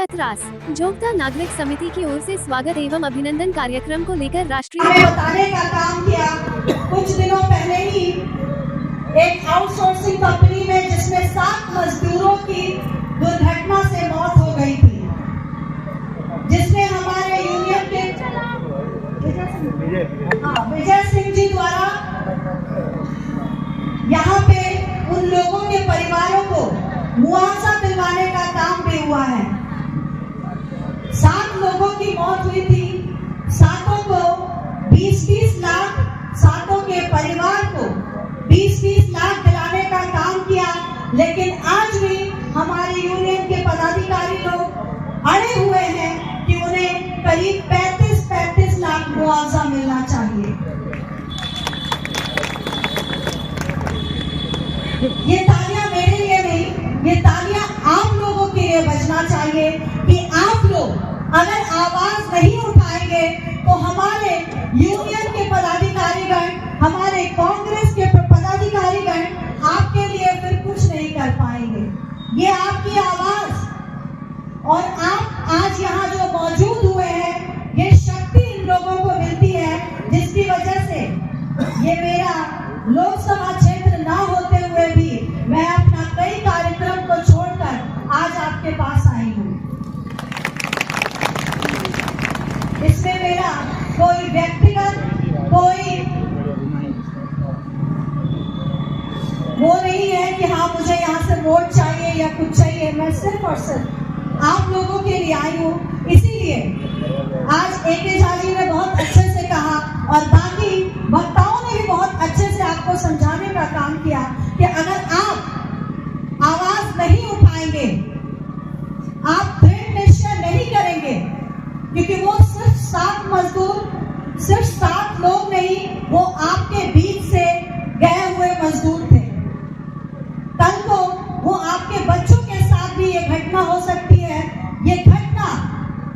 चतरास जोगदा नागरिक समिति की ओर से स्वागत एवं अभिनंदन कार्यक्रम को लेकर राष्ट्रीय बताने का काम किया। कुछ दिनों पहले ही एक आउटसोर्सिंग कंपनी में जिसमें 7 मजदूरों की दुर्घटना से मौत हो गई थी, जिसमें हमारे यूनियन के विजय सिंह जी द्वारा यहाँ पे उन लोगों के परिवारों को मुआवजा दिलवाने का काम भी हुआ है। 7 लोगों की मौत हुई थी, 7 को 20-20 लाख, 7 के परिवार को 20-20 लाख दिलाने का काम किया। लेकिन आज भी हमारे यूनियन के पदाधिकारी लोग अड़े हुए हैं कि उन्हें करीब 35-35 लाख मुआवजा मिलना चाहिए। ये तालियां मेरे लिए नहीं, ये तालियां आप लोगों के लिए बजना चाहिए कि आप लोग अगर आवाज नहीं उठाएंगे तो हमारे यूनियन के पदाधिकारीगण, हमारे कांग्रेस के पदाधिकारीगण आपके लिए फिर कुछ नहीं कर पाएंगे। ये आपकी आवाज और आप आज यहाँ जो मौजूद हुए हैं, ये शक्ति इन लोगों को मिलती है, जिसकी वजह से ये मेरा लोकसभा क्षेत्र ना होते हुए भी मैं अपना कई कार्यक्रम को छोड़कर आज आपके पास आई हूँ। इसमें मेरा कोई व्यक्तिगत कोई वो नहीं है कि हाँ मुझे यहाँ से वोट चाहिए या कुछ चाहिए। मैं सिर्फ और सिर्फ आप लोगों के लिए आई हूँ। इसीलिए आज ए.के. झा जी ने बहुत अच्छे से कहा और बाकी वक्ताओं ने भी बहुत अच्छे से आपको समझाने का काम किया कि अगर आप आवाज नहीं उठाएंगे, आप दृढ़ निश्चय नहीं करेंगे, क्योंकि वो सिर्फ 7 मजदूर, सिर्फ 7 लोग नहीं, वो आपके बीच से गए हुए मजदूर थे। कल को वो आपके बच्चों के साथ भी ये घटना हो सकती है। ये घटना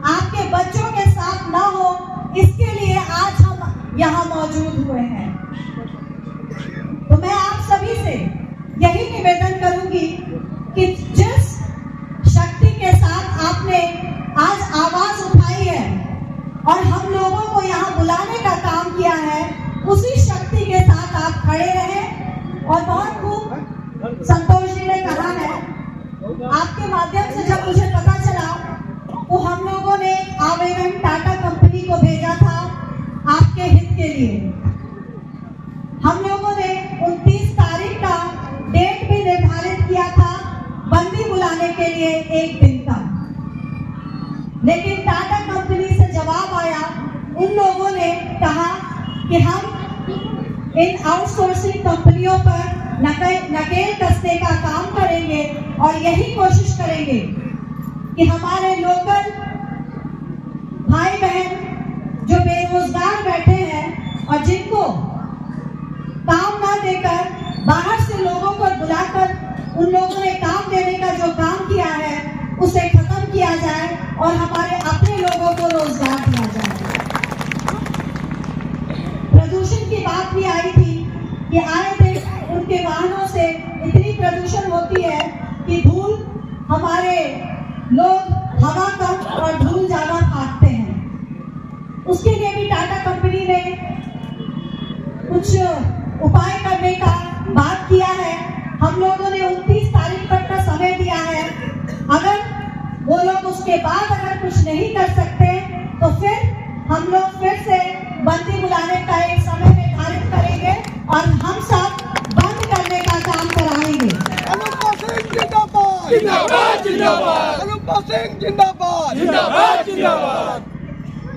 आपके बच्चों के साथ ना हो, इसके लिए आज हम यहाँ मौजूद हुए हैं। तो मैं आप सभी से यही निवेदन करूंगी कि जिस शक्ति के साथ आपने आज आवाज उठाई है और हम लोगों को यहाँ बुलाने का काम किया है, उसी शक्ति के साथ आप खड़े रहें। और बहुत खूब संतोष जी ने कहा है, आपके माध्यम से जब मुझे पता चला तो हम लोगों ने आवेदन टाटा कंपनी को भेजा था आपके हित के लिए। हम लोगों ने 29 तारीख का डेट भी निर्धारित किया था बंदी बुलाने के लिए 1 दिन का, लेकिन टाटा कंपनी से जवाब आया। उन लोगों ने कहा कि हम इन आउटसोर्सिंग कंपनियों पर नकेल कसने का काम करेंगे और यही कोशिश करेंगे कि हमारे लोकल भाई बहन जो बेरोजगार बैठे हैं और जिनको काम ना देकर बाहर से लोगों को बुलाकर उन लोगों ने काम देने का जो काम किया है उसे खत्म किया जाए और हमारे अपने लोगों को रोजगार दिया जाए। प्रदूषण की बात भी आई थी कि आए दिन उनके वाहनों से इतनी प्रदूषण होती है कि धूल, हमारे लोग हवा कम और धूल ज्यादा फाँकते हैं। उसके लिए भी टाटा कंपनी ने कुछ उपाय करने का बात किया है। हम लोगों ने 29 तारीख तक का समय दिया है। अगर वो लोग उसके बाद अगर कुछ नहीं कर सकते तो फिर हम लोग फिर से बंदी बुलाने का एक समय निर्धारित करेंगे और हम सब बंद करने का काम कराएंगे।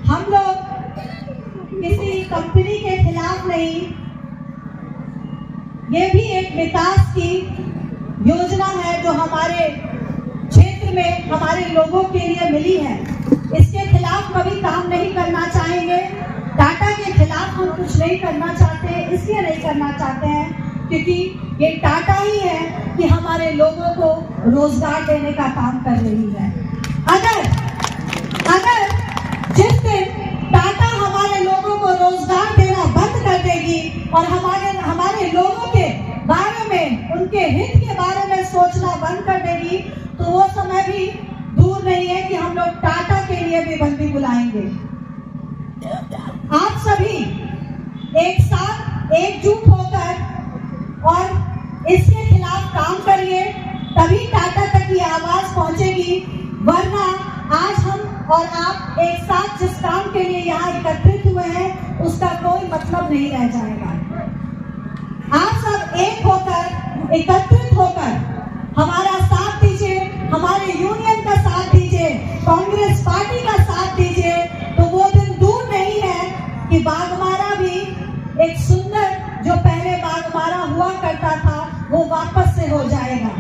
हम लोग किसी कंपनी के खिलाफ नहीं, ये भी एक विकास की योजना है जो हमारे क्षेत्र में हमारे लोगों के लिए मिली है। इसके खिलाफ कभी काम नहीं करना चाहेंगे। टाटा के खिलाफ हम कुछ नहीं करना चाहते, इसलिए नहीं करना चाहते हैं क्योंकि ये टाटा ही है कि हमारे लोगों को रोजगार देने का काम कर रही है। अगर जिस दिन टाटा हमारे लोगों को रोजगार देना बंद कर देगी और हमारे लोगों के बारे में, उनके हित के बारे में सोचना बंद कर देगी, तो वो समय भी दूर दूर नहीं है कि हम लोग टाटा के लिए भी बंदी बुलाएंगे। आप सभी एक साथ एकजुट होकर और इसके खिलाफ काम करिए, तभी टाटा तक ये आवाज पहुंचेगी। वरना आज हम और आप एक साथ जिस काम के लिए यहाँ एकत्रित हुए हैं उसका कोई मतलब नहीं रह जाएगा। आप सब एक होकर, एकत्रित होकर हमारा साथ दीजिए, हमारे यूनियन का साथ दीजिए, कांग्रेस पार्टी का साथ दीजिए, तो वो दिन दूर नहीं है कि बाघमारा भी एक सुंदर, जो पहले बाघमारा हुआ करता था, वो वापस से हो जाएगा।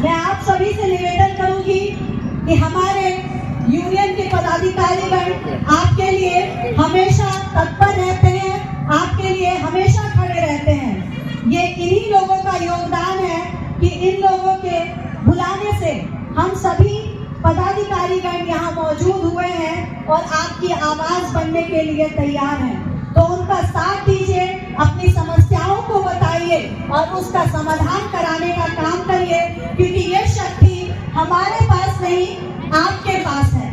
मैं आप सभी से निवेदन करूंगी कि हमारे यूनियन के पदाधिकारीगण आपके लिए हमेशा तत्पर रहते हैं, आपके लिए हमेशा खड़े रहते हैं। ये इन्हीं लोगों का योगदान है कि इन लोगों के बुलाने से हम सभी पदाधिकारीगण यहाँ मौजूद हुए हैं और आपकी आवाज बनने के लिए तैयार हैं। तो उनका साथ दीजिए, अपनी समस्याओं को बताइए और उसका समाधान कराने का काम करिए, क्योंकि ये शक्ति हमारे पास नहीं, आपके पास है।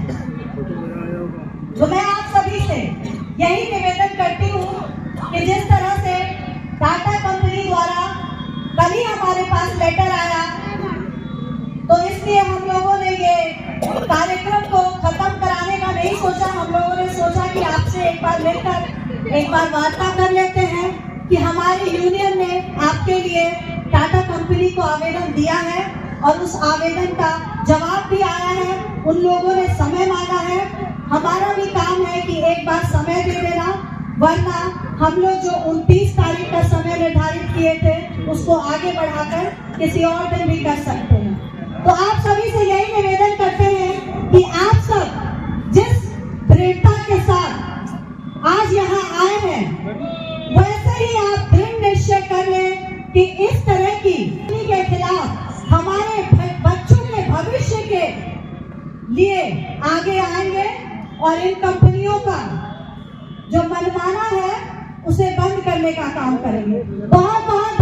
तो मैं आप सभी से यही निवेदन करती हूँ कि जिस तरह से टाटा कंपनी द्वारा कल ही हमारे पास लेटर आया, तो इसलिए हम लोगों ने ये कार्यक्रम को खत्म कराने का नहीं सोचा। हम लोगों ने सोचा कि आपसे एक बार मिलकर एक बार वार्ता कर लेते हैं कि हमारी यूनियन ने आपके लिए टाटा कंपनी को आवेदन दिया है और उस आवेदन का जवाब भी आया है। उन लोगों ने समय मांगा है, हमारा भी काम है कि एक बार समय दे देना, वरना हम लोग जो 29 तारीख का समय निर्धारित किए थे उसको आगे बढ़ाकर किसी और दिन भी कर सकते हैं। तो आप सभी से यही निवेदन करते हैं कि आप सब जिस दृढ़ता के साथ आज यहाँ आए हैं, वैसे ही आप दृढ़ निश्चय कर लें कि इस तरह की के खिलाफ हमारे बच्चों के भविष्य के लिए आगे आएंगे और इन कंपनियों का जो मनमाना है उसे बंद करने का काम करेंगे। बहुत बहुत